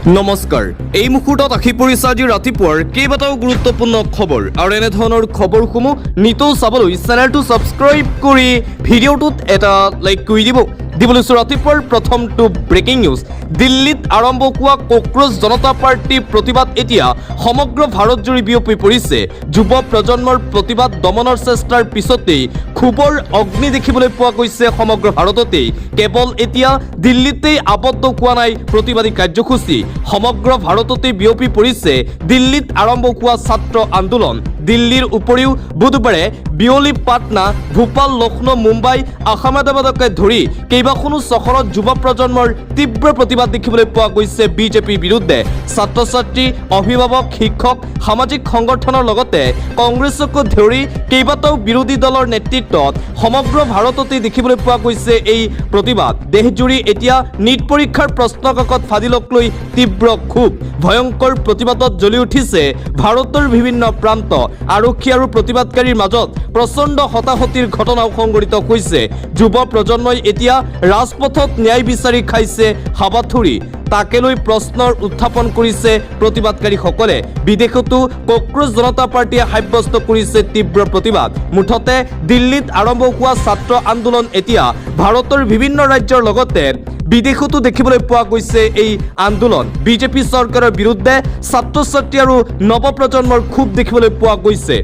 নমস্কাৰ এই মুহূৰ্তত আহি পৰিছে আজি ৰাতিপুৱাৰ কেইবাটাও গুৰুত্বপূৰ্ণ খবৰ আৰু এনে ধৰণৰ খবৰসমূহ নিতৌ চাবলৈ চেনেলটো ছাবস্ক্ৰাইব কৰি ভিডিঅ'টোত এটা লাইক কৰি দিবলৈ ৰাতিপুৱাৰ প্ৰথমটো ব্ৰেকিং নিউজ দিল্লীত আৰম্ভ হোৱা কক্ৰোচ জনতা পাৰ্টি প্ৰতিবাদ এতিয়া সমগ্ৰ ভাৰতজুৰি বিয়পি পৰিছে যুৱ প্ৰজন্মৰ প্ৰতিবাদ দমনৰ চেষ্টাৰ পিছতেই ক্ষোভৰ অগ্নি দেখিবলৈ পোৱা গৈছে সমগ্ৰ ভাৰততেই কেৱল এতিয়া দিল্লীতেই আবদ্ধ হোৱা নাই প্ৰতিবাদী কাৰ্যসূচী সমগ্ৰ ভাৰততে বিয়পি পৰিছে দিল্লীত আৰম্ভ হোৱা ছাত্ৰ আন্দোলন দিল্লীৰ উপৰিও বুধবাৰে বিয়লি পাটনা ভূপাল লক্ষ্ণৌ মুম্বাই আহমেদাবাদকে ধৰি কেইবাখনো চহৰত যুৱ প্ৰজন্মৰ তীব্ৰ প্ৰতিবাদ দেখিবলৈ পোৱা গৈছে বিজেপিৰ বিৰুদ্ধে ছাত্ৰ ছাত্ৰী অভিভাৱক শিক্ষক সামাজিক সংগঠনৰ লগতে কংগ্ৰেছকো ধৰি কেইবাটাও বিৰোধী দলৰ নেতৃত্বত সমগ্ৰ ভাৰততে দেখিবলৈ পোৱা গৈছে এই প্ৰতিবাদ দেশজুৰি এতিয়া নীট পৰীক্ষাৰ প্ৰশ্নকাকত ফাদিলক লৈ তীব্ৰ ক্ষোভ ভয়ংকৰ প্ৰতিবাদত জ্বলি উঠিছে ভাৰতৰ বিভিন্ন প্ৰান্ত আৰক্ষী আৰু প্ৰতিবাদকাৰীৰ মাজত প্ৰচণ্ড হতাহতিৰ ঘটনাও সংঘটিত হৈছে যুৱ প্ৰজন্মই এতিয়া ৰাজপথত ন্যায় বিচাৰি খাইছে হাবাথুৰি তাকে লৈ প্ৰশ্নৰ উত্থাপন কৰিছে প্ৰতিবাদকাৰীসকলে বিদেশতো কক্ৰোচ জনতা পাৰ্টিয়ে সাব্যস্ত কৰিছে তীব্ৰ প্ৰতিবাদ মুঠতে দিল্লীত আৰম্ভ হোৱা ছাত্ৰ আন্দোলন এতিয়া ভাৰতৰ বিভিন্ন ৰাজ্যৰ লগতে বিদেশতো দেখিবলৈ পোৱা গৈছে এই আন্দোলন বিজেপি চৰকাৰৰ বিৰুদ্ধে ছাত্ৰ ছাত্ৰী আৰু নৱপ্ৰজন্মৰ ক্ষোভ দেখিবলৈ পোৱা গৈছে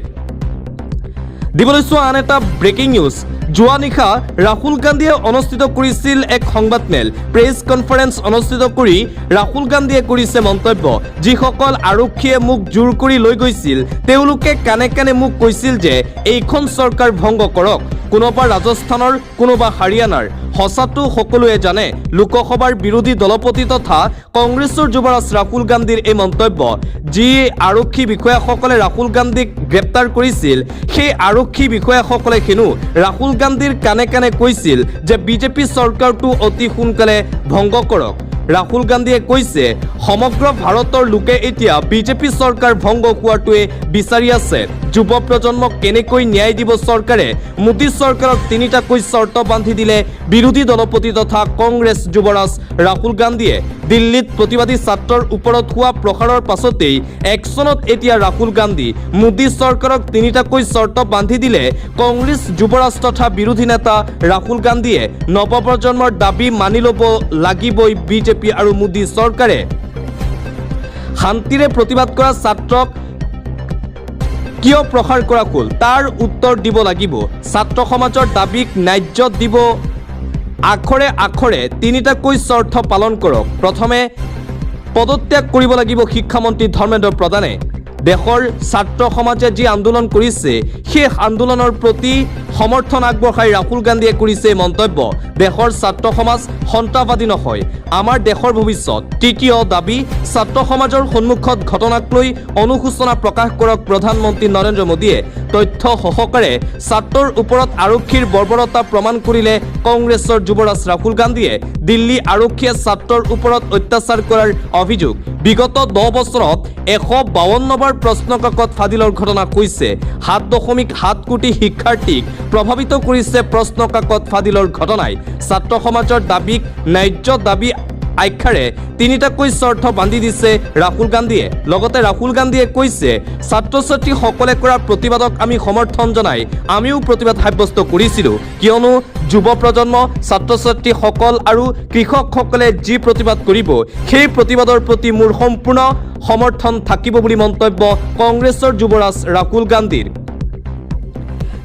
দিবলৈ আন এটা ব্ৰেকিং নিউজ যোৱা নিশা ৰাহুল গান্ধীয়ে অনুষ্ঠিত কৰিছিল এক সংবাদমেল প্ৰেছ কনফাৰেন্স অনুষ্ঠিত কৰি ৰাহুল গান্ধীয়ে কৰিছে মন্তব্য যিসকল আৰক্ষীয়ে মোক জোৰ কৰি লৈ গৈছিল তেওঁলোকে কানে কানে মোক কৈছিল যে এইখন চৰকাৰ ভংগ কৰক কোনোবা ৰাজস্থানৰ কোনোবা হাৰিয়ানাৰ হসাটো সকলোৱে জানে লোকসভাৰ বিৰোধী দলপতি তথা কংগ্ৰেছৰ যুৱৰাজ ৰাহুল গান্ধীৰ এই মন্তব্য যি আৰক্ষী বিষয়াসকলে ৰাহুল গান্ধীক গ্ৰেপ্তাৰ কৰিছিল সেই আৰক্ষী বিষয়াসকলে হেনো ৰাহুল গান্ধীৰ কানে কানে কৈছিল যে বিজেপি চৰকাৰটো অতি সোনকালে ভংগ কৰক ৰাহুল গান্ধীয়ে কৈছে সমগ্ৰ ভাৰতৰ লোকে এতিয়া বিজেপি চৰকাৰ ভংগ হোৱাটোৱে বিচাৰি আছে যুৱ প্ৰজন্মক কেনেকৈ ন্যায় দিব চৰকাৰে মোদী চৰকাৰক তিনিটাকৈ চৰ্ত বান্ধি দিলে বিৰোধী দলপতি তথা কংগ্ৰেছ যুৱৰাজ ৰাহুল গান্ধীয়ে দিল্লীত প্ৰতিবাদী ছাত্ৰৰ ওপৰত হোৱা প্ৰহাৰৰ পাছতেই একচনত এতিয়া ৰাহুল গান্ধী মোদী চৰকাৰক তিনিটাকৈ চৰ্ত বান্ধি দিলে কংগ্ৰেছ যুৱৰাজ তথা বিৰোধী নেতা ৰাহুল গান্ধীয়ে নৱপ্ৰজন্মৰ দাবী মানি ল'ব লাগিবই বিজেপি আৰু মোদী চৰকাৰে শান্তিৰে প্ৰতিবাদ কৰা ছাত্ৰক কিয় প্ৰহাৰ কৰা হ'ল তাৰ উত্তৰ দিব লাগিব ছাত্ৰ সমাজৰ দাবীক ন্যায্য দিব আখৰে আখৰে তিনিটাকৈ চৰ্ত পালন কৰক প্ৰথমে পদত্যাগ কৰিব লাগিব শিক্ষামন্ত্ৰী ধৰ্মেন্দ্ৰ প্ৰধানে দেশৰ ছাত্ৰ সমাজে যি আন্দোলন কৰিছে সেই আন্দোলনৰ প্ৰতি সমৰ্থন আগবঢ়াই ৰাহুল গান্ধীয়ে কৰিছে মন্তব্য দেশৰ ছাত্ৰ সমাজ সন্ত্ৰাসবাদী নহয় আমাৰ দেশৰ ভৱিষ্যত তৃতীয় দাবী ছাত্ৰ সমাজৰ সন্মুখত ঘটনাক লৈ অনুশোচনা প্ৰকাশ কৰক প্ৰধানমন্ত্ৰী নৰেন্দ্ৰ মোদীয়ে তথ্য সহকাৰে ছাত্ৰৰ ওপৰত আৰক্ষীৰ বৰ্বৰতা প্ৰমাণ কৰিলে কংগ্ৰেছৰ যুৱৰাজ ৰাহুল গান্ধীয়ে দিল্লী আৰক্ষীয়ে ছাত্ৰৰ ওপৰত অত্যাচাৰ কৰাৰ অভিযোগ বিগত 10 বছৰত 152 বাৰ প্ৰশ্নকাকত ফাদিলৰ ঘটনা হৈছে 7.7 কোটি শিক্ষাৰ্থীক প্ৰভাৱিত কৰিছে প্ৰশ্নকাকত ফাদিলৰ ঘটনাই ছাত্ৰ সমাজৰ দাবীক ন্যায্য দাবী আখ্যাৰে তিনিটাকৈ চৰ্ত বান্ধি দিছে ৰাহুল গান্ধীয়ে লগতে ৰাহুল গান্ধীয়ে কৈছে ছাত্ৰ ছাত্ৰীসকলে কৰা প্ৰতিবাদক আমি সমৰ্থন জনাই আমিও প্ৰতিবাদ সাব্যস্ত কৰিছিলোঁ কিয়নো যুৱ প্ৰজন্ম ছাত্ৰ ছাত্ৰীসকল আৰু কৃষকসকলে যি প্ৰতিবাদ কৰিব সেই প্ৰতিবাদৰ প্ৰতি মোৰ সম্পূৰ্ণ সমৰ্থন থাকিব বুলি মন্তব্য কংগ্ৰেছৰ যুৱৰাজ ৰাহুল গান্ধীৰ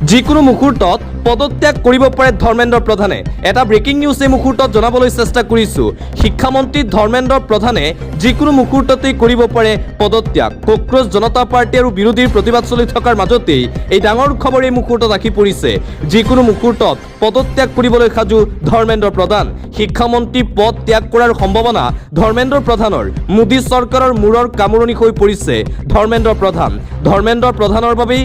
যিকোনো মুহূৰ্তত পদত্যাগ কৰিব পাৰে ধৰ্মেন্দ্ৰ প্ৰধানে এটা ব্ৰেকিং নিউজ এই মুহূৰ্তত জনাবলৈ চেষ্টা কৰিছো শিক্ষামন্ত্ৰী ধৰ্মেন্দ্ৰ প্ৰধানে যিকোনো মুহূৰ্ততেই কৰিব পাৰে পদত্যাগ কক্ৰোচ জনতা পাৰ্টি আৰু বিৰোধীৰ প্ৰতিবাদ চলি থকাৰ মাজতেই এই ডাঙৰ খবৰ এই মুহূৰ্তত আহি পৰিছে যিকোনো মুহূৰ্তত পদত্যাগ কৰিবলৈ সাজু ধৰ্মেন্দ্ৰ প্ৰধান শিক্ষামন্ত্ৰী পদ ত্যাগ কৰাৰ সম্ভাৱনা ধৰ্মেন্দ্ৰ প্ৰধানৰ মোদী চৰকাৰৰ মূৰৰ কামোৰণি হৈ পৰিছে ধৰ্মেন্দ্ৰ প্ৰধানৰ বাবেই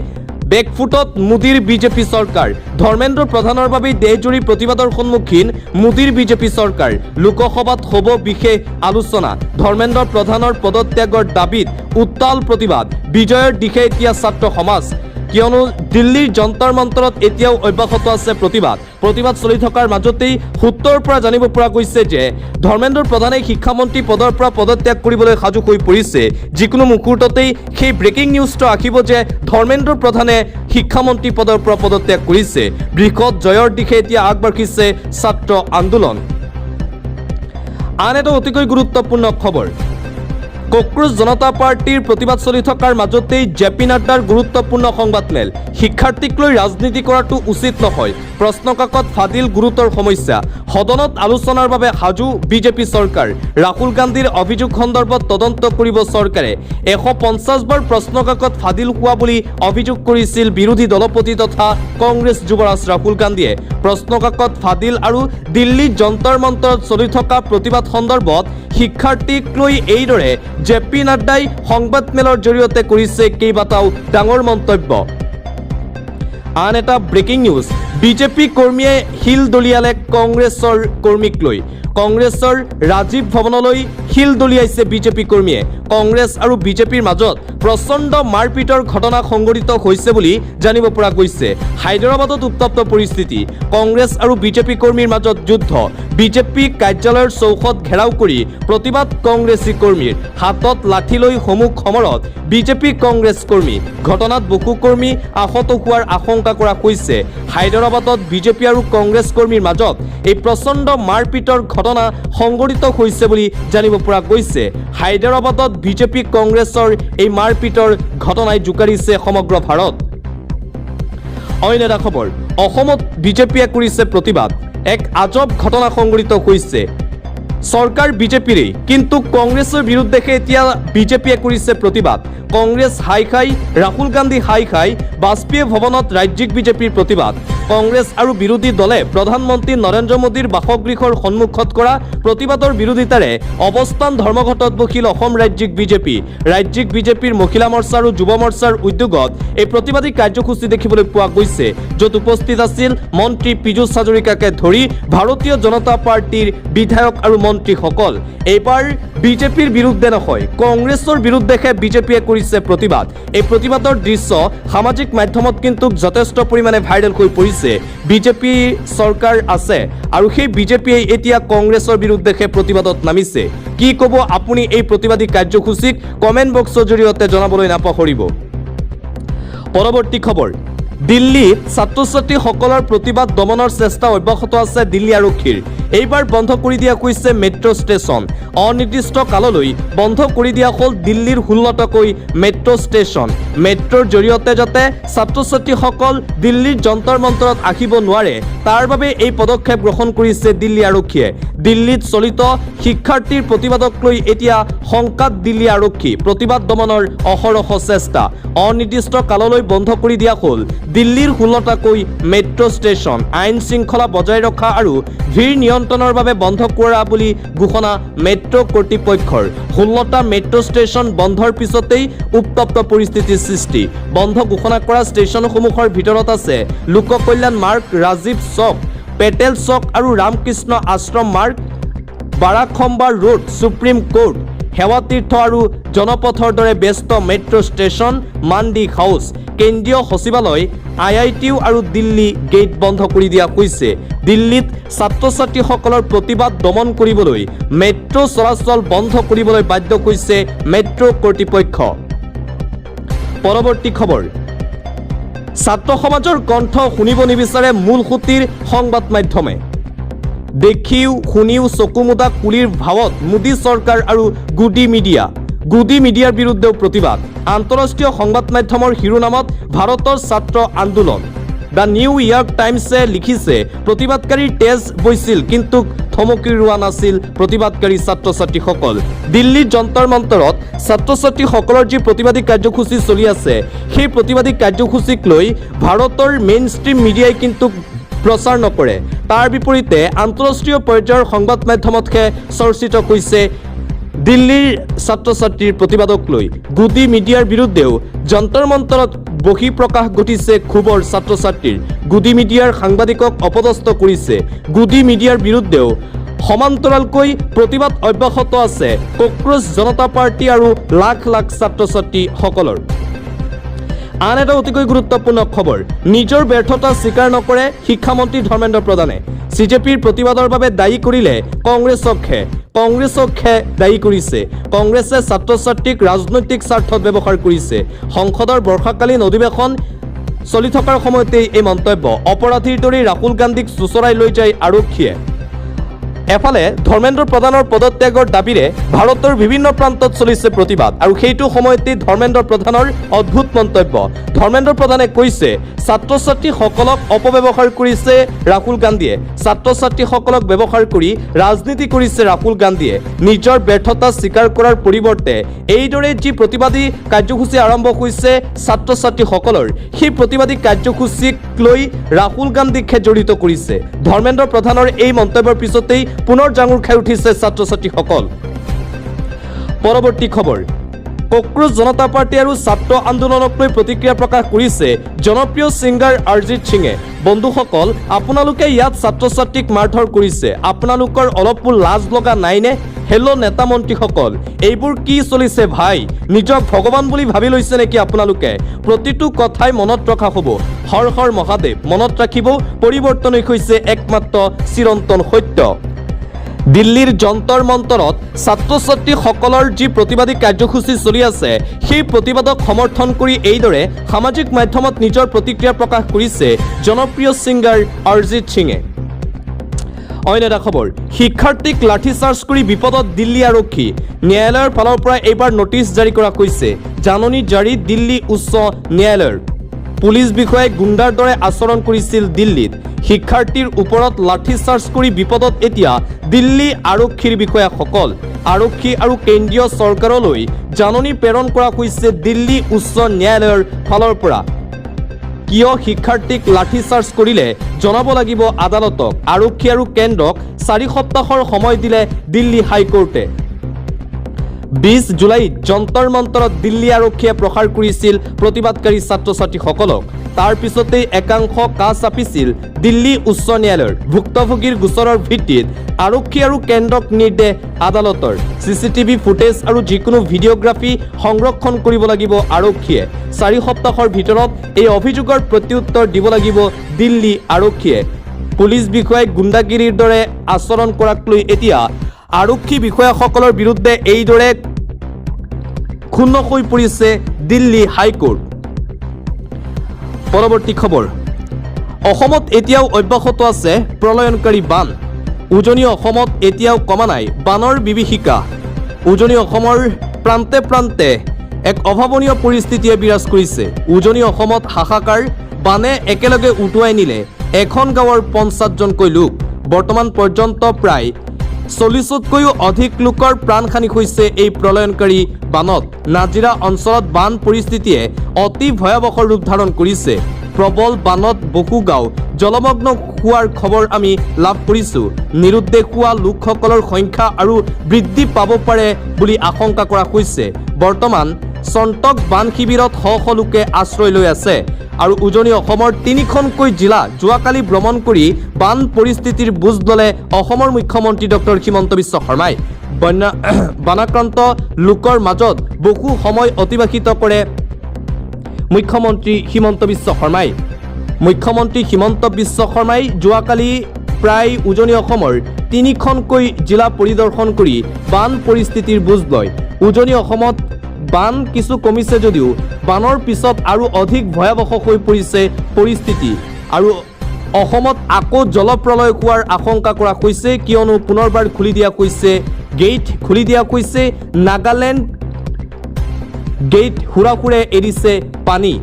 বেকফুটত মোদীৰ বিজেপি চৰকাৰ ধৰ্মেন্দ্ৰ প্ৰধানৰ বাবে দেশজুৰি প্ৰতিবাদৰ সন্মুখীন মোদীৰ বিজেপি চৰকাৰ লোকসভাত হ'ব বিশেষ আলোচনা ধৰ্মেন্দ্ৰ প্ৰধানৰ পদত্যাগৰ দাবীত উত্তাল প্ৰতিবাদ বিজয়ৰ দিশে এতিয়া ছাত্ৰ সমাজ কিয়নো দিল্লীৰ যন্তৰ মন্তৰত এতিয়াও অব্যাহত আছে প্ৰতিবাদ চলি থকাৰ মাজতেই সূত্ৰৰ পৰা জানিব পৰা গৈছে যে ধৰ্মেন্দ্ৰ প্ৰধানে শিক্ষামন্ত্ৰী পদৰ পৰা পদত্যাগ কৰিবলৈ সাজু হৈ পৰিছে। যিকোনো মুহূৰ্ততেই সেই ব্ৰেকিং নিউজটো আহিব যে ধৰ্মেন্দ্ৰ প্ৰধানে শিক্ষামন্ত্ৰী পদৰ পৰা পদত্যাগ কৰিছে। বৃহৎ জয়ৰ দিশে এতিয়া আগবাঢ়িছে ছাত্ৰ আন্দোলন। আন এটা অতিকৈ গুৰুত্বপূৰ্ণ খবৰ, কক্ৰোচ জনতা পাৰ্টিৰ প্ৰতিবাদ চলি থকাৰ মাজতেই জেপি নাড্ডাৰ গুৰুত্বপূৰ্ণ সংবাদমেল। শিক্ষাৰ্থীক লৈ ৰাজনীতি কৰাটো উচিত নহয়, প্ৰশ্নকাকত ফাদিল গুৰুতৰ সমস্যা। সদনত আলোচনাৰ বাবে সাজু বিজেপি চৰকাৰ। ৰাহুল গান্ধীৰ অভিযোগ সন্দৰ্ভত তদন্ত কৰিব চৰকাৰে। 150 বাৰ প্ৰশ্নকাকত ফাদিল হোৱা বুলি অভিযোগ কৰিছিল বিৰোধী দলপতি তথা কংগ্ৰেছ যুৱৰাজ ৰাহুল গান্ধীয়ে। প্ৰশ্নকাকত ফাদিল আৰু দিল্লীৰ যন্তৰ মন্তৰত চলি থকা প্ৰতিবাদ সন্দৰ্ভত শিক্ষাৰ্থীক লৈ এইদৰে জেপি নাড্ডাই সংবাদমেলৰ জৰিয়তে কৰিছে কেইবাটাও ডাঙৰ মন্তব্য। আন এটা ব্ৰেকিং নিউজ, বিজেপি কৰ্মীয়ে শিল দলিয়ালে কংগ্ৰেছৰ কৰ্মীক লৈ। কংগ্ৰেছৰ ৰাজীৱ ভৱনলৈ শিল দলিয়াইছে বিজেপি কৰ্মীয়ে। কংগ্ৰেছ আৰু বিজেপিৰ মাজত প্ৰচণ্ড মাৰপিটৰ ঘটনা সংঘটিত হৈছে বুলি জানিব পৰা গৈছে। হায়দৰাবাদত উত্তপ্ত পৰিস্থিতি, কংগ্ৰেছ আৰু বিজেপি কৰ্মীৰ মাজত যুদ্ধ। বিজেপি কাৰ্যালয়ৰ চৌহদ ঘেৰাও কৰি প্ৰতিবাদ কংগ্ৰেছী কৰ্মীৰ। হাতত লাঠি লৈ সন্মুখ সমৰত বিজেপি কংগ্ৰেছ কৰ্মী। ঘটনাত বহু কৰ্মী আহত হোৱাৰ আশংকা কৰা হৈছে। হায়দৰাবাদত বিজেপি আৰু কংগ্ৰেছ কৰ্মীৰ মাজত এই প্ৰচণ্ড মাৰপিটৰ ঘটনা সংঘটিত হৈছে বুলি জানিব পৰা গৈছে। হায়দৰাবাদত বিজেপি কংগ্ৰেছৰ এই মাৰপিটৰ ঘটনাই জোকাৰিছে সমগ্ৰ ভাৰত। অইন এটা খবৰ, অসমত বিজেপিয়ে কৰিছে প্ৰতিবাদ। এক আজব ঘটনা সংঘটিত হৈছে। চৰকাৰ বিজেপিৰেই, কিন্তু কংগ্ৰেছৰ বিৰুদ্ধেহে এতিয়া বিজেপিয়ে কৰিছে প্ৰতিবাদ। কংগ্ৰেছ হাই খাই, ৰাহুল গান্ধী হাই খাই, বাজপেয়ী ভৱনত ৰাজ্যিক বিজেপিৰ প্ৰতিবাদ। কংগ্ৰেছ আৰু বিৰোধী দলে প্ৰধানমন্ত্ৰী নৰেন্দ্ৰ মোদীৰ বাসগৃহৰ সন্মুখত কৰা প্ৰতিবাদৰ বিৰোধিতাৰে অৱস্থান ধৰ্মঘটত বহিল অসম ৰাজ্যিক বিজেপি। ৰাজ্যিক বিজেপিৰ মহিলা মৰ্চা আৰু যুৱ মৰ্চাৰ উদ্যোগত এই প্ৰতিবাদী কাৰ্যসূচী দেখিবলৈ পোৱা গৈছে, য'ত উপস্থিত আছিল মন্ত্ৰী পীযুষ হাজৰিকাকে ধৰি ভাৰতীয় জনতা পাৰ্টিৰ বিধায়ক আৰু মন্ত্ৰীসকল। এইবাৰ বিজেপিৰ বিৰুদ্ধে নহয়, কংগ্ৰেছৰ বিৰুদ্ধেহে বিজেপিয়ে কৰিছে প্ৰতিবাদ। এই প্ৰতিবাদৰ দৃশ্য সামাজিক মাধ্যমত কিন্তু যথেষ্ট পৰিমাণে ভাইৰেল হৈ পৰিছে। বিজেপি চৰকাৰ আছে আৰু সেই বিজেপিয়ে এতিয়া কংগ্ৰেছৰ বিৰুদ্ধেহে প্ৰতিবাদত নামিছে। কি ক'ব আপুনি এই প্ৰতিবাদী কাৰ্যসূচীক কমেণ্ট বক্সৰ জৰিয়তে জনাবলৈ নাপাহৰিব। পৰৱৰ্তী খবৰ, দিল্লীত ছাত্ৰ ছাত্ৰীসকলৰ প্ৰতিবাদ দমনৰ চেষ্টা অব্যাহত আছে দিল্লী আৰক্ষীৰ। এইবাৰ বন্ধ কৰি দিয়া হৈছে মেট্ৰ' ষ্টেচন। অনিৰ্দিষ্ট কাললৈ বন্ধ কৰি দিয়া হ'ল দিল্লীৰ 16টাকৈ মেট্ৰ' ষ্টেচন। মেট্ৰ'ৰ জৰিয়তে যাতে ছাত্ৰ ছাত্ৰীসকল দিল্লীৰ যন্তৰ মন্তৰত আহিব নোৱাৰে, তাৰ বাবে এই পদক্ষেপ গ্ৰহণ কৰিছে দিল্লী আৰক্ষীয়ে। দিল্লীত চলিত শিক্ষাৰ্থীৰ প্ৰতিবাদক লৈ এতিয়া শংকাত দিল্লী আৰক্ষী। প্ৰতিবাদ দমনৰ অহৰহ চেষ্টা। অনিৰ্দিষ্ট কাললৈ বন্ধ কৰি দিয়া হ'ল দিল্লীৰ 16টাকৈ মেট্ৰ' ষ্টেচন। আইন শৃংখলা বজাই ৰখা আৰু ভিৰ নিয়ন্ত্ৰণৰ বাবে বন্ধ কৰা বুলি ঘোষণা মেট্ৰ' কৰ্তৃপক্ষৰ। 16টা মেট্ৰ' ষ্টেচন বন্ধৰ পিছতেই উত্তপ্ত পৰিস্থিতিৰ সৃষ্টি। বন্ধ ঘোষণা কৰা ষ্টেচনসমূহৰ ভিতৰত আছে লোক কল্যাণ মাৰ্গ, ৰাজীৱ চক, পেটেল চক আৰু ৰামকৃষ্ণ আশ্ৰম মাৰ্গ, বাৰাখম্বা ৰোড, সুপ্ৰিম কোৰ্ট, সেৱাতীৰ্থ আৰু জনপথৰ দৰে ব্যস্ত মেট্ৰ' ষ্টেচন, মাণ্ডি হাউচ, কেন্দ্ৰীয় সচিবালয়, IITও আৰু দিল্লী গেট বন্ধ কৰি দিয়া হৈছে। দিল্লীত ছাত্ৰ ছাত্ৰীসকলৰ প্ৰতিবাদ দমন কৰিবলৈ মেট্ৰ' চলাচল বন্ধ কৰিবলৈ বাধ্য হৈছে মেট্ৰ' কৰ্তৃপক্ষ। পৰৱৰ্তী খবৰ, ছাত্ৰ সমাজৰ কণ্ঠ শুনিব নিবিচাৰে মূলসুঁতিৰ সংবাদ মাধ্যমে। দেখিও শুনিও চকুমুদা কুলিৰ ভাৱত মোদী চৰকাৰ আৰু গুডি মিডিয়াৰ বিৰুদ্ধেও প্ৰতিবাদ। আন্তঃৰাষ্ট্ৰীয় সংবাদ মাধ্যমৰ শিৰোনামত ভাৰতৰ ছাত্ৰ আন্দোলন। দ্য নিউ ইয়ৰ্ক টাইমছে লিখিছে, প্ৰতিবাদকাৰীৰ তেজ বৈছিল কিন্তু থমকি ৰোৱা নাছিল প্ৰতিবাদকাৰী ছাত্ৰ ছাত্ৰীসকল। দিল্লীৰ যন্তৰ মন্তৰত ছাত্ৰ ছাত্ৰীসকলৰ যি প্ৰতিবাদী কাৰ্যসূচী চলি আছে, সেই প্ৰতিবাদী কাৰ্যসূচীক লৈ ভাৰতৰ মেইন ষ্ট্ৰীম মিডিয়াই কিন্তু প্ৰচাৰ নকৰে। তাৰ বিপৰীতে আন্তঃৰাষ্ট্ৰীয় পৰ্যায়ৰ সংবাদ মাধ্যমতহে চৰ্চিত হৈছে দিল্লীৰ ছাত্ৰ ছাত্ৰীৰ প্ৰতিবাদক লৈ। গুডি মিডিয়াৰ বিৰুদ্ধেও যন্তৰ মন্তৰত বহিঃপ্ৰকাশ ঘটিছে ক্ষোভৰ ছাত্ৰ ছাত্ৰীৰ। গুডি মিডিয়াৰ সাংবাদিকক অপদস্থ কৰিছে। গুডি মিডিয়াৰ বিৰুদ্ধেও সমান্তৰালকৈ প্ৰতিবাদ অব্যাহত আছে কক্ৰোচ জনতা পাৰ্টি আৰু লাখ লাখ ছাত্ৰ ছাত্ৰীসকলৰ। আন এটা অতিকৈ গুৰুত্বপূৰ্ণ খবৰ নিজৰ ব্যৰ্থতা স্বীকাৰ নকৰে শিক্ষামন্ত্ৰী ধৰ্মেন্দ্ৰ প্ৰধানে সিজেপিৰ প্ৰতিবাদৰ বাবে দায়ী কৰিলে কংগ্ৰেছকে দায়ী কৰিছে কংগ্ৰেছে ছাত্ৰ ছাত্ৰীক ৰাজনৈতিক স্বাৰ্থত ব্যৱহাৰ কৰিছে সংসদৰ বৰ্ষাকালীন অধিৱেশন চলি থকাৰ সময়তেই এই মন্তব্য অপৰাধীৰ দৰে ৰাহুল গান্ধীক চুচৰাই লৈ যায় আৰক্ষীয়ে এফালে ধৰ্মেন্দ্ৰ প্ৰধানৰ পদত্যাগৰ দাবীৰে ভাৰতৰ বিভিন্ন প্ৰান্তত চলিছে প্ৰতিবাদ আৰু সেইটো সময়তে ধৰ্মেন্দ্ৰ প্ৰধানৰ অদ্ভুত মন্তব্য ধৰ্মেন্দ্ৰ প্ৰধানে কৈছে ছাত্ৰ ছাত্ৰীসকলক অপব্যৱহাৰ কৰিছে ৰাহুল গান্ধীয়ে ছাত্ৰ ছাত্ৰীসকলক ব্যৱহাৰ কৰি ৰাজনীতি কৰিছে ৰাহুল গান্ধীয়ে নিজৰ ব্যৰ্থতা স্বীকাৰ কৰাৰ পৰিৱৰ্তে এইদৰে যি প্ৰতিবাদী কাৰ্যসূচী আৰম্ভ হৈছে ছাত্ৰ ছাত্ৰীসকলৰ সেই প্ৰতিবাদী কাৰ্যসূচীক লৈ ৰাহুল গান্ধীকে জড়িত কৰিছে ধৰ্মেন্দ্ৰ প্ৰধানৰ এই মন্তব্যৰ পিছতেই পুনৰ জাঙুৰ খাই উঠিছে ছাত্ৰ ছাত্ৰীসকল পৰৱৰ্তী খবৰ কক্ৰোচ জনতা পাৰ্টি আৰু ছাত্ৰ আন্দোলনক লৈ প্ৰতিক্ৰিয়া প্ৰকাশ কৰিছে জনপ্ৰিয় ছিংগাৰ অৰিজিত সিঙে বন্ধুসকল আপোনালোকে ইয়াত ছাত্ৰ ছাত্ৰীক মাৰধৰ কৰিছে আপোনালোকৰ অলপো লাজ লগা নাইনে হেল্ল' নেতা মন্ত্ৰীসকল এইবোৰ কি চলিছে ভাই নিজক ভগৱান বুলি ভাবি লৈছে নেকি আপোনালোকে প্ৰতিটো কথাই মনত ৰখা হ'ব হৰ হৰ মহাদেৱ মনত ৰাখিব পৰিৱৰ্তন হৈছে একমাত্ৰ চিৰন্তন সত্য দিল্লীৰ যন্তৰ মন্তৰত ছাত্ৰ ছাত্ৰীসকলৰ যি প্ৰতিবাদী কাৰ্যসূচী চলি আছে সেই প্ৰতিবাদক সমৰ্থন কৰি এইদৰে সামাজিক মাধ্যমত নিজৰ প্ৰতিক্ৰিয়া প্ৰকাশ কৰিছে জনপ্ৰিয় ছিংগাৰ অৰিজিত সিঙে অন্য এটা খবৰ শিক্ষাৰ্থীক লাঠিচাৰ্জ কৰি বিপদত দিল্লী আৰক্ষী ন্যায়ালয়ৰ ফালৰ পৰা এইবাৰ নটিচ জাৰি কৰা হৈছে জাননী জাৰি দিল্লী উচ্চ ন্যায়ালয়ৰ পুলিচ বিষয়াই গুণ্ডাৰ দৰে আচৰণ কৰিছিল দিল্লীত শিক্ষাৰ্থীৰ ওপৰত লাঠিচাৰ্জ কৰি বিপদত এতিয়া দিল্লী আৰক্ষীৰ বিষয়াসকল আৰক্ষী আৰু কেন্দ্ৰীয় চৰকাৰলৈ জাননী প্ৰেৰণ কৰা হৈছে দিল্লী উচ্চ ন্যায়ালয়ৰ ফালৰ পৰা কিয় শিক্ষাৰ্থীক লাঠিচাৰ্জ কৰিলে জনাব লাগিব আদালতক আৰক্ষী আৰু কেন্দ্ৰক 4 সপ্তাহৰ সময় দিলে দিল্লী হাইকোৰ্টে 20 জুলাইত যন্তৰ মন্তৰত দিল্লী আৰক্ষীয়ে প্ৰসাৰ কৰিছিল প্ৰতিবাদকাৰী ছাত্ৰ ছাত্ৰীসকলক তাৰ পিছতেই একাংশ কাজ চাপিছিল দিল্লী উচ্চ ন্যায়ালয়ৰ ভুক্তভোগীৰ গোচৰৰ ভিত্তিত আৰক্ষী আৰু কেন্দ্ৰক নিৰ্দেশ আদালতৰ চিচিটিভি ফুটেজ আৰু যিকোনো ভিডিঅ'গ্ৰাফী সংৰক্ষণ কৰিব লাগিব আৰক্ষীয়ে 4 সপ্তাহৰ ভিতৰত এই অভিযোগৰ প্ৰত্যুত্তৰ দিব লাগিব দিল্লী আৰক্ষীয়ে পুলিচ বিষয়াই গুণ্ডাগিৰিৰ দৰে আচৰণ কৰাক লৈ এতিয়া আৰক্ষী বিষয়াসকলৰ বিৰুদ্ধে এইদৰে ক্ষুণ্ণ হৈ পৰিছে দিল্লী হাইকোৰ্ট পৰৱৰ্তী খবৰ অসমত এতিয়াও অব্যাহত আছে প্ৰলয়নকাৰী বান উজনি অসমত এতিয়াও কমা নাই বানৰ বিভীষিকা উজনি অসমৰ প্ৰান্তে প্ৰান্তে এক অভাৱনীয় পৰিস্থিতিয়ে বিৰাজ কৰিছে উজনি অসমত হাহাকাৰ বানে একেলগে উটুৱাই নিলে এখন গাঁৱৰ 50জনকৈ লোক বৰ্তমান পৰ্যন্ত প্ৰায় 40তকৈও অধিক লোকৰ প্ৰাণহানি হৈছে এই প্ৰলয়নকাৰী বানত নাজিৰা অঞ্চলত বান পৰিস্থিতিয়ে অতি ভয়াৱহ ৰূপ ধাৰণ কৰিছে প্ৰবল বানত বহু গাঁও জলমগ্ন হোৱাৰ খবৰ আমি লাভ কৰিছোঁ নিৰুদ্দেশ হোৱা লোকসকলৰ সংখ্যা আৰু বৃদ্ধি পাব পাৰে বুলি আশংকা কৰা হৈছে বৰ্তমান সন্তক বান শিবিৰত শ শ লোকে আশ্ৰয় লৈ আছে আৰু উজনি অসমৰ 3খনকৈ জিলা যোৱাকালি ভ্ৰমণ কৰি বান পৰিস্থিতিৰ বুজ ল'লে অসমৰ মুখ্যমন্ত্ৰী ডক্টৰ হিমন্ত বিশ্ব শৰ্মাই বানাক্ৰান্ত লোকৰ মাজত বহু সময় অতিবাহিত কৰে মুখ্যমন্ত্ৰী হিমন্ত বিশ্ব শৰ্মাই যোৱাকালি প্ৰায় উজনি অসমৰ 3খনকৈ জিলা পৰিদৰ্শন কৰি বান পৰিস্থিতিৰ বুজ লয় উজনি অসমত বান কিছু কমিছে যদিও বানৰ পিছত আৰু অধিক ভয়াৱহ হৈ পৰিছে পৰিস্থিতি আৰু অসমত আকৌ জলপ্ৰলয় হোৱাৰ আশংকা কৰা হৈছে কিয়নো পুনৰবাৰ খুলি দিয়া হৈছে নাগালেণ্ড গেট হুৰাহুৰে এৰিছে পানী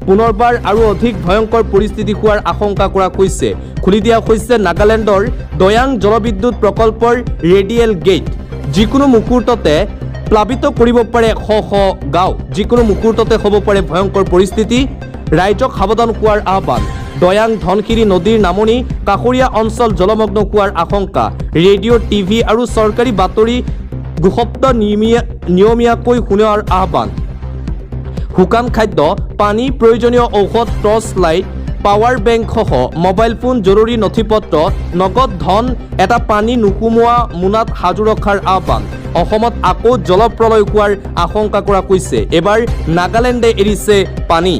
পুনৰবাৰ আৰু অধিক ভয়ংকৰ পৰিস্থিতি হোৱাৰ আশংকা কৰা হৈছে খুলি দিয়া হৈছে নাগালেণ্ডৰ দয়াং জলবিদ্যুৎ প্ৰকল্পৰ ৰেডিয়েল গেট যিকোনো মুহূৰ্ততে প্লাবিত কৰিব পাৰে শ শ গাঁও যিকোনো মুহূৰ্ততে হ'ব পাৰে ভয়ংকৰ পৰিস্থিতি ৰাইজক সাৱধান হোৱাৰ আহ্বান দয়াং ধনশিৰি নদীৰ নামনি কাষৰীয়া অঞ্চল জলমগ্ন হোৱাৰ আশংকা ৰেডিঅ' টিভি আৰু চৰকাৰী বাতৰি গুপ্ত নিয়মীয়াকৈ শুনোৱাৰ আহ্বান শুকান খাদ্য পানী প্ৰয়োজনীয় ঔষধ টৰ্চ লাইট পাৱাৰ বেংক সহ মোবাইল ফোন জৰুৰী নথিপত্ৰ নগদ ধন এটা পানী নুকুমোৱা মোনাত সাজু ৰখাৰ আহ্বান অসমত আকৌ জলপ্ৰলয় হোৱাৰ আশংকা কৰা হৈছে এবাৰ নাগালেণ্ডে এৰিছে পানী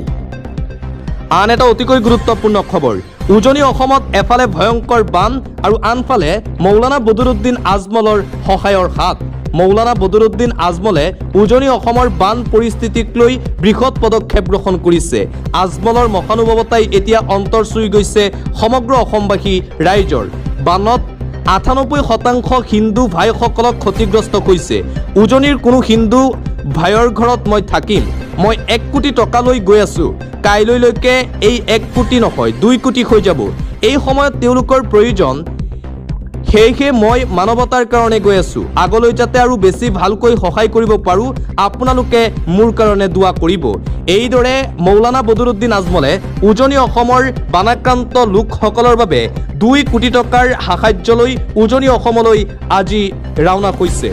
আন এটা অতিকৈ গুৰুত্বপূৰ্ণ খবৰ। উজনি অসমত এফালে ভয়ংকৰ বান আৰু আনফালে মৌলানা বদৰুদ্দিন আজমলৰ সহায়ৰ হাত। মৌলানা বদৰুদ্দিন আজমলে উজনি অসমৰ বান পৰিস্থিতিক লৈ বৃহৎ পদক্ষেপ গ্ৰহণ কৰিছে। আজমলৰ মহানুভৱতাই এতিয়া অন্তৰ চুই গৈছে সমগ্ৰ অসমবাসী ৰাইজৰ। বানত ৯৮% হিন্দু ভাইসকলক ক্ষতিগ্ৰস্ত হৈছে। উজনিৰ কোনো হিন্দু ভাইৰ ঘৰত মই থাকিম, মই ১ কোটি টকা লৈ গৈ আছোঁ, কাইলৈলৈকে এই ১ কোটি নহয় ২ কোটি হৈ যাব। এই সময়ত তেওঁলোকৰ প্ৰয়োজন, সেয়েহে মই মানৱতাৰ কাৰণে গৈ আছোঁ। আগলৈ যাতে আৰু বেছি ভালকৈ সহায় কৰিব পাৰোঁ, আপোনালোকে মোৰ কাৰণে দোৱা কৰিব। এইদৰে মৌলানা বদৰুদ্দিন আজমলে উজনি অসমৰ বানাক্ৰান্ত লোকসকলৰ বাবে ২ কোটি টকাৰ সাহায্যলৈ উজনি অসমলৈ আজি ৰাওনা হৈছে।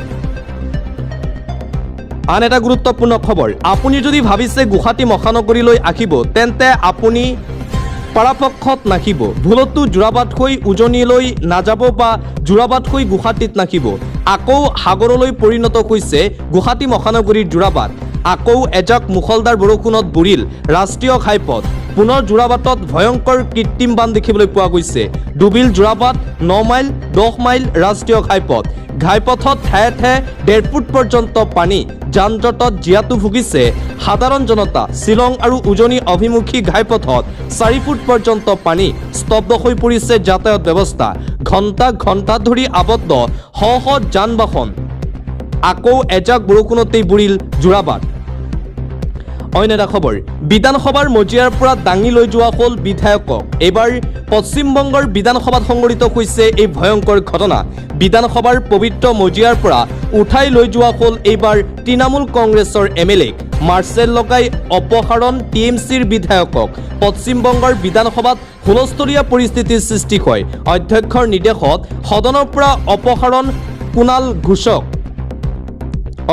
আন এটা গুৰুত্বপূৰ্ণ খবৰ, আপুনি যদি ভাবিছে গুৱাহাটী মহানগৰীলৈ আহিব, তেন্তে আপুনি পৰাপক্ষত নাহিব। ভুলতো যোৰাবাট হৈ উজনিলৈ নাযাব বা যোৰাবাট হৈ গুৱাহাটীত নাহিব। আকৌ সাগৰলৈ পৰিণত হৈছে গুৱাহাটী মহানগৰীৰ যোৰাবাট। আকৌ এজাক মুখলধাৰ বৰষুণত বুৰিল ৰাষ্ট্ৰীয় ঘাইপথ। পুনৰ যোৰাবাটত ভয়ংকৰ কৃত্ৰিম বান দেখিবলৈ পোৱা গৈছে। ডুবিল যোৰাবাট, ৯ মাইল ১০ মাইল ৰাষ্ট্ৰীয় ঘাইপথ। ঘাইপথত ঠায়ে ঠায়ে ১.৫ ফুট পৰ্যন্ত পানী। যান জঁটত জীয়াতু ভুগিছে সাধাৰণ জনতা। শ্বিলং আৰু উজনি অভিমুখী ঘাইপথত ৪ ফুট পৰ্যন্ত পানী। স্তব্ধ হৈ পৰিছে যাতায়াত ব্যৱস্থা। ঘণ্টা ঘণ্টা ধৰি আবদ্ধ শ শ যান বাহন। আকৌ এজাক বৰষুণতেই বুৰিল যোৰাবাট। অন্য এটা খবৰ, বিধানসভাৰ মজিয়াৰ পৰা দাঙি লৈ যোৱা হ'ল বিধায়কক। এইবাৰ পশ্চিমবংগৰ বিধানসভাত সংঘটিত হৈছে এই ভয়ংকৰ ঘটনা। বিধানসভাৰ পবিত্ৰ মজিয়াৰ পৰা উঠাই লৈ যোৱা হ'ল এইবাৰ তৃণমূল কংগ্ৰেছৰ MLA-ক। মাৰ্চেল লগাই অপসাৰণ TMCৰ বিধায়কক। পশ্চিমবংগৰ বিধানসভাত হুলস্থলীয়া পৰিস্থিতিৰ সৃষ্টি হয়। অধ্যক্ষৰ নিৰ্দেশত সদনৰ পৰা অপসাৰণ কুণাল ঘোষক।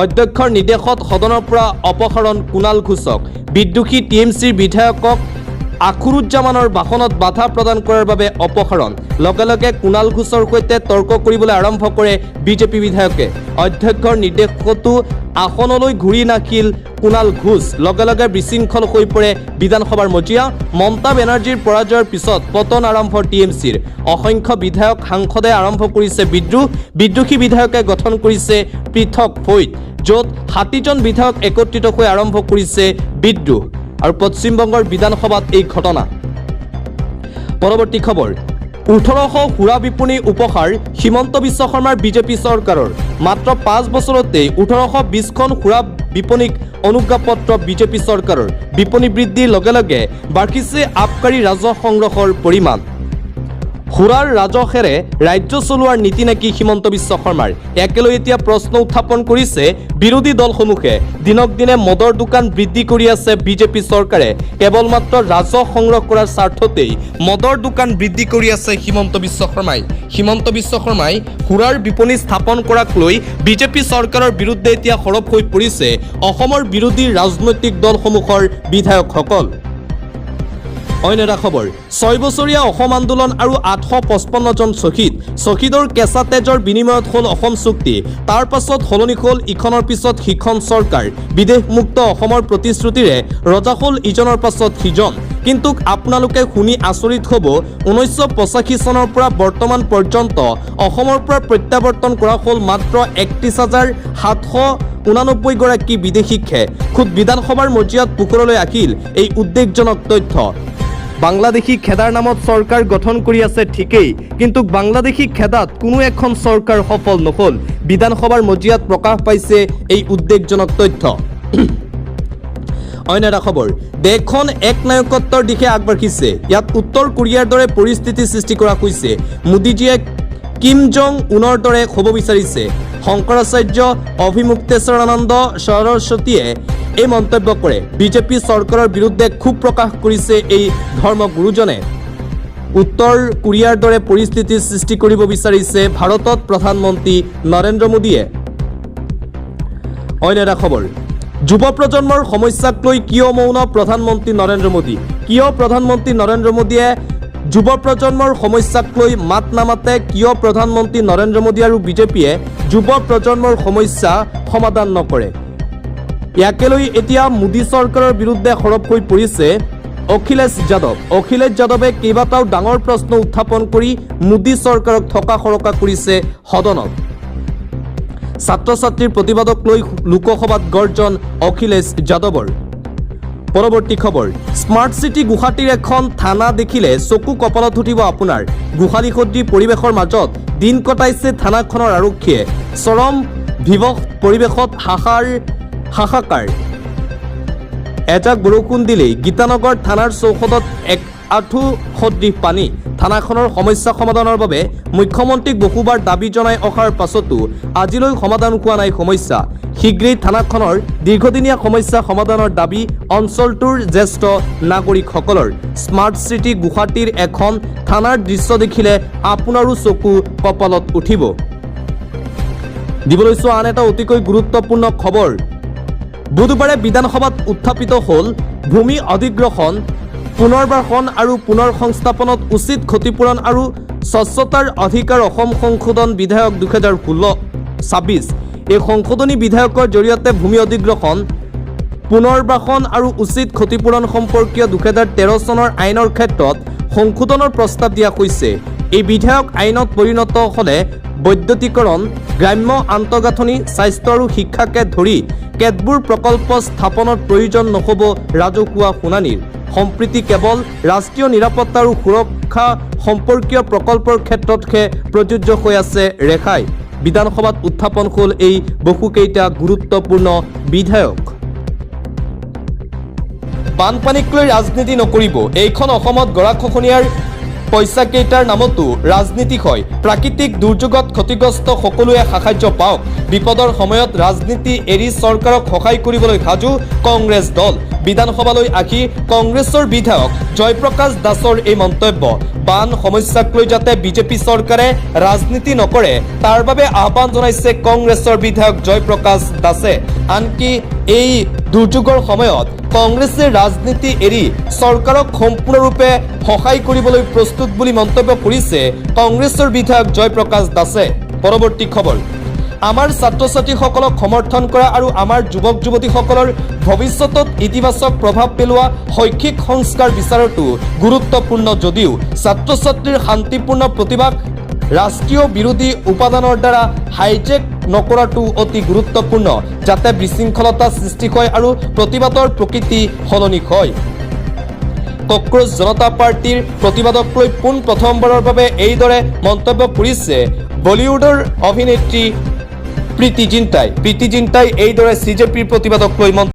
অধ্যক্ষৰ নিৰ্দেশত সদনৰ পৰা অপসাৰণ কুণাল ঘোষক। বিদ্ৰোহী TMCৰ বিধায়কক আখৰুজ্জামানৰ ভাষণত বাধা প্ৰদান কৰাৰ বাবে অপসাৰণ। লগে লগে কুণাল ঘোষৰ সৈতে তৰ্ক কৰিবলৈ আৰম্ভ কৰে বিজেপি বিধায়কে। অধ্যক্ষৰ নিৰ্দেশতো আসনলৈ ঘূৰি নাহিল কুণাল ঘোষ। লগে লগে বিশৃংখল হৈ পৰে বিধানসভাৰ মজিয়া। মমতা বেনাৰ্জীৰ পৰাজয়ৰ পিছত পতন আৰম্ভ TMCৰ। অসংখ্য বিধায়ক সাংসদে আৰম্ভ কৰিছে বিদ্ৰোহ। বিদ্ৰোহী বিধায়কে গঠন কৰিছে পৃথক ফৈদ, য'ত ৬০জন বিধায়ক একত্ৰিত হৈ আৰম্ভ কৰিছে বিদ্ৰোহ। আৰু পশ্চিমবংগৰ বিধানসভাত এই ঘটনা। পৰৱৰ্তী খবৰ, ১৮০০ সুৰা বিপণী উপহাৰ হিমন্ত বিশ্ব শৰ্মাৰ বিজেপি চৰকাৰৰ। মাত্ৰ ৫ বছৰতেই ১৮২০খন সুৰা বিপণীক অনুজ্ঞাপত্ৰ বিজেপি চৰকাৰৰ। বিপণী বৃদ্ধিৰ লগে লগে বাঢ়িছে আবকাৰী ৰাজহ সংগ্ৰহৰ পৰিমাণ। সুৰাৰ ৰাজহেৰে ৰাজ্য চলোৱাৰ নীতি নেকি হিমন্ত বিশ্ব শৰ্মাৰ? একেলৈ এতিয়া প্ৰশ্ন উত্থাপন কৰিছে বিৰোধী দলসমূহে। দিনক দিনে মদৰ দোকান বৃদ্ধি কৰি আছে বিজেপি চৰকাৰে। কেৱল মাত্ৰ ৰাজহ সংগ্ৰহ কৰাৰ স্বাৰ্থতেই মদৰ দোকান বৃদ্ধি কৰি আছে হিমন্ত বিশ্ব শৰ্মাই। হিমন্ত বিশ্ব শৰ্মাই সুৰাৰ বিপণী স্থাপন কৰাক লৈ বিজেপি চৰকাৰৰ বিৰুদ্ধে এতিয়া সৰব হৈ পৰিছে অসমৰ বিৰোধী ৰাজনৈতিক দলসমূহৰ বিধায়কসকল। অন্য এটা খবৰ, ৬ বছৰীয়া অসম আন্দোলন আৰু ৮৫৫ জন শ্বহীদ। শ্বহীদৰ কেঁচা তেজৰ বিনিময়ত হ'ল অসম চুক্তি। তাৰ পাছত সলনি হ'ল ইখনৰ পিছত সিখন চৰকাৰ। বিদেশমুক্ত অসমৰ প্ৰতিশ্ৰুতিৰে ৰজা হ'ল ইজনৰ পাছত সিজন। কিন্তু আপোনালোকে শুনি আচৰিত হ'ব, ১৯৮৫ চনৰ পৰা বৰ্তমান পৰ্যন্ত অসমৰ পৰা প্ৰত্যাৱৰ্তন কৰা হ'ল মাত্ৰ ৩১,৭৮৯ গৰাকী বিদেশীকহে। খুদ বিধানসভাৰ মজিয়াত পোহৰলৈ আহিল এই উদ্বেগজনক তথ্য। বাংলাদেশী খেদাৰ নামত চৰকাৰ গঠন কৰি আছে ঠিকেই, কিন্তু বাংলাদেশী খেদাত কোনো এখন চৰকাৰ সফল নহ'ল। বিধানসভাৰ মজিয়াত প্ৰকাশ পাইছে এই উদ্বেগজনক তথ্য। অন্য এটা খবৰ, দেশখন একনায়কত্বৰ দিশে আগবাঢ়িছে। ইয়াত উত্তৰ কোৰিয়াৰ দৰে পৰিস্থিতি সৃষ্টি কৰা হৈছে। মোদীজীয়ে কিম জং উনৰ দৰে হ'ব বিচাৰিছে। শংকৰাচাৰ্য অভিমুক্তেশ্বৰানন্দ সৰস্বতীয়ে এই মন্তব্য কৰে। বিজেপি চৰকাৰৰ বিৰুদ্ধে ক্ষোভ প্ৰকাশ কৰিছে এই ধৰ্মগুৰুজনে। উত্তৰ কোৰিয়াৰ দৰে পৰিস্থিতিৰ সৃষ্টি কৰিব বিচাৰিছে ভাৰতত প্ৰধানমন্ত্ৰী নৰেন্দ্ৰ মোদীয়ে। অন্য এটা খবৰ, যুৱ প্ৰজন্মৰ সমস্যাক লৈ কিয় মৌন প্ৰধানমন্ত্ৰী নৰেন্দ্ৰ মোদী? কিয় প্ৰধানমন্ত্ৰী নৰেন্দ্ৰ মোদীয়ে যুৱ প্ৰজন্মৰ সমস্যাক লৈ মাত নামাতে? কিয় প্ৰধানমন্ত্ৰী নৰেন্দ্ৰ মোদী আৰু বিজেপিয়ে যুৱ প্ৰজন্মৰ সমস্যা সমাধান নকৰে? ইয়াকে লৈ এতিয়া মোদী চৰকাৰৰ বিৰুদ্ধে সৰব হৈ পৰিছে অখিলেশ যাদৱে কেইবাটাও ডাঙৰ প্ৰশ্ন উত্থাপন কৰি মোদী চৰকাৰক থকা সৰকা কৰিছে সদনত। ছাত্ৰ ছাত্ৰীৰ প্ৰতিবাদক লৈ লোকসভাত গৰ্জন অখিলেশ যাদৱৰ। পৰৱৰ্তী খবৰ, স্মাৰ্ট চিটি গুৱাহাটীৰ এখন থানা দেখিলে চকু কপালত উঠিব আপোনাৰ। গোহালি সদৃশ পৰিৱেশৰ মাজত দিন কটাইছে থানাখনৰ আৰক্ষীয়ে। চৰম বিভৎস পৰিৱেশত হাহাকাৰ। এজাক বৰষুণ দিলেই গীতানগৰ থানাৰ চৌহদত এক আঁঠু সদৃশ পানী। থানাখনৰ সমস্যা সমাধানৰ বাবে মুখ্যমন্ত্ৰীক বহুবাৰ দাবী জনাই অহাৰ পাছতো আজিলৈ সমাধান হোৱা নাই সমস্যা। শীঘ্ৰেই থানাখনৰ দীৰ্ঘদিনীয়া সমস্যা সমাধানৰ দাবী অঞ্চলটোৰ জ্যেষ্ঠ নাগৰিকসকলৰ। স্মাৰ্ট চিটি গুৱাহাটীৰ এখন থানাৰ দৃশ্য দেখিলে আপোনাৰো চকু কপালত উঠিব। দিবলৈছো আন এটা অতিকৈ গুৰুত্বপূৰ্ণ খবৰ। বুধবাৰে বিধানসভাত উত্থাপিত হ'ল ভূমি অধিগ্ৰহণ, পুনৰ্বাসন আৰু পুনৰ সংস্থাপনত উচিত ক্ষতিপূৰণ আৰু স্বচ্ছতাৰ অধিকাৰ অসম সংশোধন বিধেয়ক 2016-26। এই সংশোধনী বিধেয়কৰ জৰিয়তে ভূমি অধিগ্ৰহণ, পুনৰ্বাসন আৰু উচিত ক্ষতিপূৰণ সম্পৰ্কীয় 2013 চনৰ আইনৰ ক্ষেত্ৰত সংশোধনৰ প্ৰস্তাৱ দিয়া হৈছে। এই বিধেয়ক আইনত পৰিণত হ'লে বৈদ্যুতিকৰণ, গ্ৰাম্য আন্তঃগাঁথনি, স্বাস্থ্য আৰু শিক্ষাকে ধৰি কেতবোৰ প্ৰকল্প স্থাপনত প্ৰয়োজন নহ'ব ৰাজহুৱা শুনানিৰ। সম্প্ৰতি কেৱল ৰাষ্ট্ৰীয় নিৰাপত্তা আৰু সুৰক্ষা সম্পৰ্কীয় প্ৰকল্পৰ ক্ষেত্ৰতহে প্ৰযোজ্য হৈ আছে ৰেহাই। বিধানসভাত উত্থাপন হ'ল এই বহুকেইটা গুৰুত্বপূৰ্ণ বিধেয়ক। বানপানীক লৈ ৰাজনীতি নকৰিব। এইখন অসমত গৰাখহনীয়াৰ পইচাকেইটাৰ নামতো ৰাজনীতি হয়। প্ৰাকৃতিক দুৰ্যোগত ক্ষতিগ্ৰস্ত সকলোৱে সাহায্য পাওক। বিপদৰ সময়ত ৰাজনীতি এৰি চৰকাৰক সহায় কৰিবলৈ সাজু কংগ্ৰেছ দল। বিধানসভালৈ আহি কংগ্ৰেছৰ বিধায়ক জয়প্ৰকাশ দাসৰ এই মন্তব্য। বান সমস্যাক লৈ যাতে বিজেপি চৰকাৰে ৰাজনীতি নকৰে তাৰ বাবে আহ্বান জনাইছে কংগ্ৰেছৰ বিধায়ক জয়প্ৰকাশ দাসে। আনকি এই দুৰ্যোগৰ সময়ত কংগ্ৰেছে ৰাজনীতি এৰি চৰকাৰক সম্পূৰ্ণৰূপে সহায় কৰিবলৈ প্ৰস্তুত বুলি মন্তব্য কৰিছে কংগ্ৰেছৰ বিধায়ক জয়প্ৰকাশ দাসে। পৰৱৰ্তী খবৰ, আমাৰ ছাত্ৰ ছাত্ৰীসকলক সমৰ্থন কৰা আৰু আমাৰ যুৱক যুৱতীসকলৰ ভৱিষ্যতত ইতিবাচক প্ৰভাৱ পেলোৱা শৈক্ষিক সংস্কাৰ বিচাৰটো গুৰুত্বপূৰ্ণ যদিও ছাত্ৰ ছাত্ৰীৰ শান্তিপূৰ্ণ প্ৰতিবাদ ৰাষ্ট্ৰীয় বিৰোধী উপাদানৰ দ্বাৰা হাইজেক নকৰাটো অতি গুৰুত্বপূৰ্ণ, যাতে বিশৃংখলতা সৃষ্টি হয় আৰু প্ৰতিবাদৰ প্ৰকৃতি সলনি হয়। কক্ৰোচ জনতা পাৰ্টিৰ প্ৰতিবাদক লৈ পোনপ্ৰথমবাৰৰ বাবে এইদৰে মন্তব্য কৰিছে বলিউডৰ অভিনেত্ৰী প্ৰীতি জিন্টাই এইদৰে CJPৰ প্ৰতিবাদক লৈ